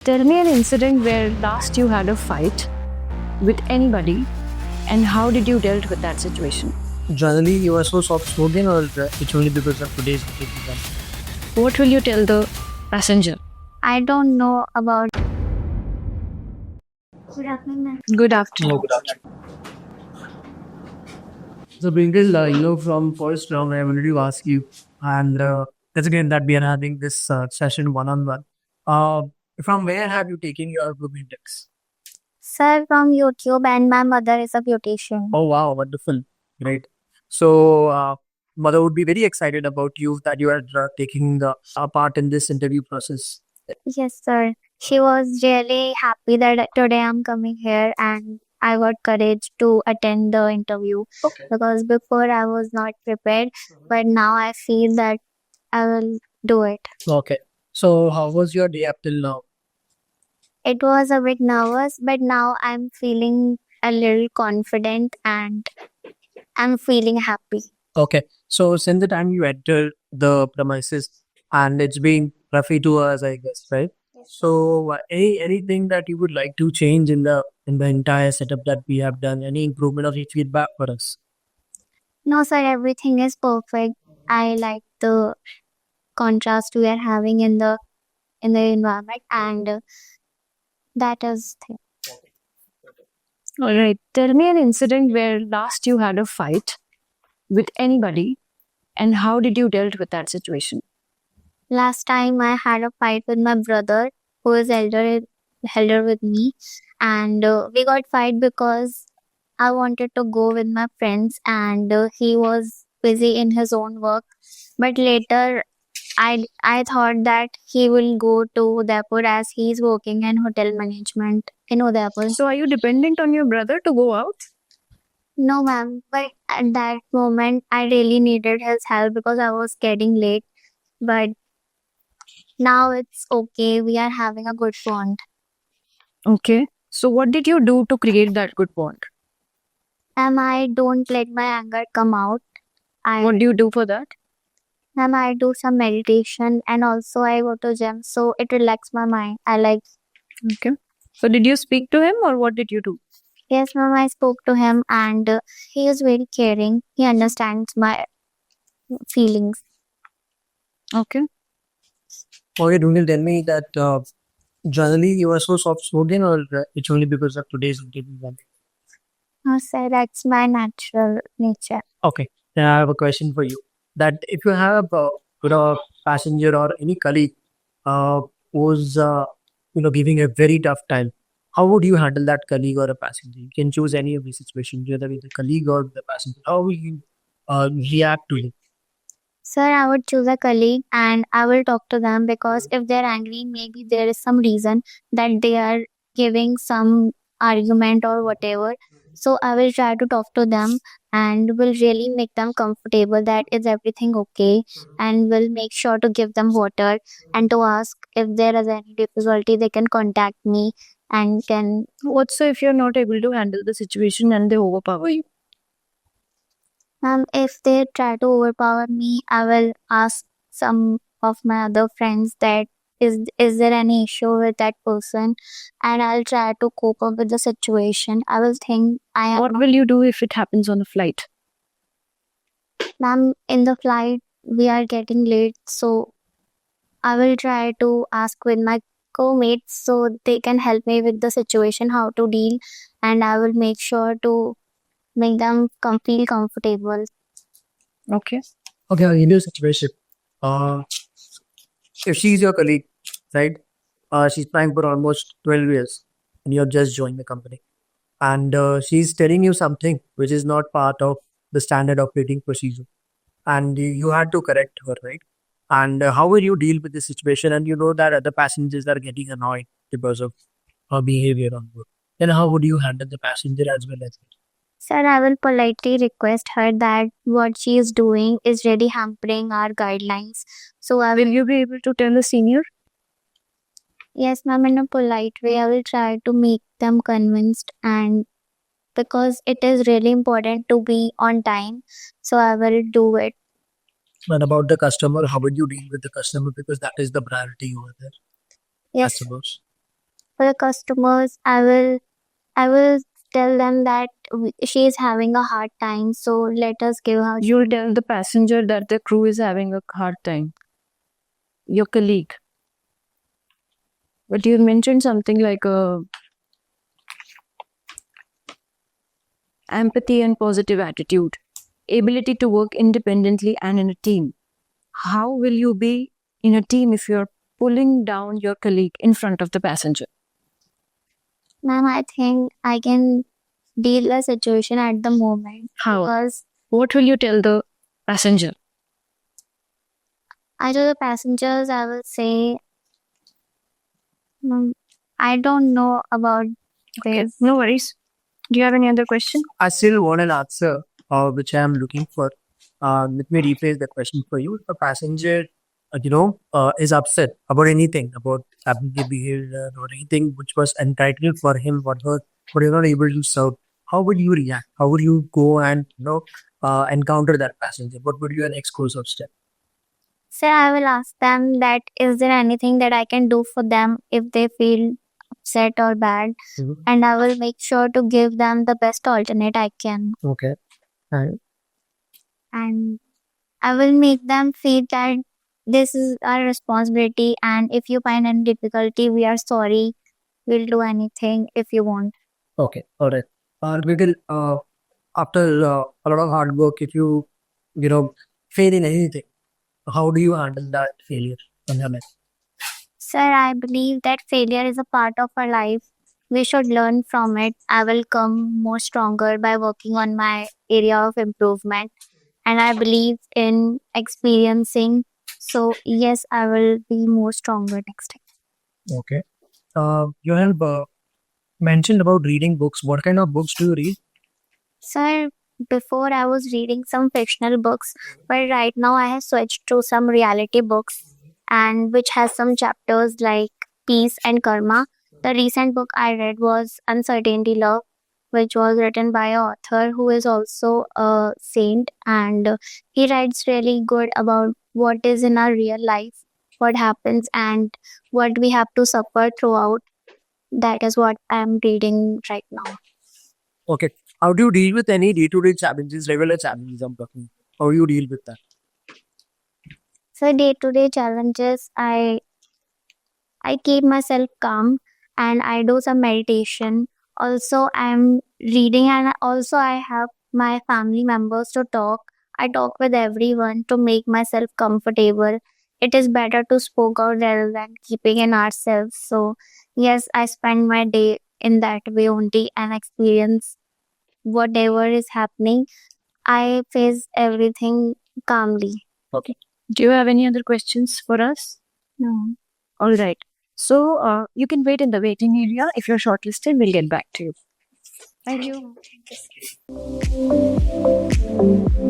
Tell me an incident where last you had a fight with anybody and how did you dealt with that situation? Generally, you are so soft spoken, or it's only because of today's event? What will you tell the passenger? I don't know about. Good afternoon, ma'am. Good afternoon. So, Binkle, from first round, I wanted to ask you, and that's again that we are having this session one on one. From where have you taken your grooming tips? Sir, from YouTube, and my mother is a beautician. Oh, wow, wonderful. Great. So, mother would be very excited about you that you are taking a part in this interview process. Yes, sir. She was really happy that today I'm coming here and I got courage to attend the interview Okay. because before I was not prepared, but now I feel that I will do it. Okay. So, how was your day up till now? It was a bit nervous, but now I'm feeling a little confident and I'm feeling happy. Okay. So, since the time you entered the premises, and it's been roughly 2 hours, I guess, right? So, anything that you would like to change in the entire setup that we have done? Any improvement or any feedback for us? No, sir, everything is perfect. I like the contrast we are having in the environment, and that is thing. All right. Tell me an incident where last you had a fight with anybody and how did you dealt with that situation? Last time I had a fight with my brother, who is elder with me, and we got fight because I wanted to go with my friends, and he was busy in his own work. But later, I thought that he will go to Udaipur as he's working in hotel management in Udaipur. So are you dependent on your brother to go out? No, ma'am. But at that moment, I really needed his help because I was getting late. But now it's okay. We are having a good bond. Okay. So what did you do to create that good bond? I don't let my anger come out. What do you do for that? I do some meditation and also I go to gym, so it relaxes my mind. I like. Okay. So did you speak to him or what did you do? Yes, ma'am. I spoke to him and he is very caring. He understands my feelings. Okay. Okay, Dwinkle, tell me that generally you are so soft spoken, or it's only because of today's event? No, sir, that's my natural nature. Okay. Then I have a question for you. That if you have a passenger or any colleague who's giving a very tough time, how would you handle that colleague or a passenger? You can choose any of these situations, whether with the colleague or the passenger. How will you react to it? Sir, I would choose a colleague and I will talk to them because if they're angry, maybe there is some reason that they are giving some argument or whatever. So I will try to talk to them and will really make them comfortable that is everything okay, and will make sure to give them water and to ask if there is any difficulty they can contact me and can. What so if you're not able to handle the situation and they overpower you? If they try to overpower me, I will ask some of my other friends that is there any issue with that person, and I'll try to cope up with the situation. I will think I am. What will you do if it happens on a flight? Ma'am, in the flight we are getting late, so I will try to ask with my co-mates so they can help me with the situation, how to deal, and I will make sure to make them feel comfortable. Okay. Okay, I'll give you a situation. Uh, if she's your colleague, right? She's trying for almost 12 years and you've just joined the company. And she's telling you something which is not part of the standard operating procedure. And you had to correct her, right? And how will you deal with this situation? And you know that other passengers are getting annoyed because of her behavior on board. Then how would you handle the passenger as well as it? Sir, I will politely request her that what she is doing is really hampering our guidelines. So I will. Will you be able to tell the senior? Yes, ma'am, in a polite way, I will try to make them convinced, and because it is really important to be on time, so I will do it. And about the customer, how would you deal with the customer? Because that is the priority over there, I Yes, suppose. For the customers, I will tell them that she is having a hard time, so let us give her. You'll tell the passenger that the crew is having a hard time. Your colleague. But you mentioned something like empathy and positive attitude, ability to work independently and in a team. How will you be in a team if you're pulling down your colleague in front of the passenger? Ma'am, I think I can deal the situation at the moment How? because What will you tell the passenger? I to the passengers, I will say, I don't know about this. No worries. Do you have any other question? I still want an answer, which I am looking for. Let me rephrase the question for you. If a passenger, is upset about anything, about abnormal behavior or anything which was entitled for him or her, but you're not able to serve, how would you react? How would you go and encounter that passenger? What would be your next course of step? Sir, I will ask them that is there anything that I can do for them if they feel upset or bad, Mhm. and I will make sure to give them the best alternate I can, Okay. And and I will make them feel that this is our responsibility, and if you find any difficulty, we are sorry. We'll do anything if you want. okay, all right. Little, after a lot of hard work, if you fail in anything, how do you handle that failure on your life? Sir, I believe that failure is a part of our life. We should learn from it. I will come more stronger by working on my area of improvement. And I believe in experiencing. So, yes, I will be more stronger next time. Okay. You have mentioned about reading books. What kind of books do you read? Sir, before I was reading some fictional books, but right now I have switched to some reality books and which has some chapters like peace and karma. The recent book I read was Uncertainty Love, which was written by an author who is also a saint, and he writes really good about what is in our real life, what happens, and what we have to suffer throughout. That is what I am reading right now. Okay. How do you deal with any day-to-day challenges, regular challenges I'm talking? How do you deal with that? So day-to-day challenges, I keep myself calm and I do some meditation. Also, I'm reading and also I have my family members to talk. I talk with everyone to make myself comfortable. It is better to speak out rather than keeping in ourselves. So yes, I spend my day in that way only and experience whatever is happening. I face everything calmly. Do you have any other questions for us? No. All right. So you can wait in the waiting area. If you're shortlisted, we'll get back to you. Thank you. Thank you.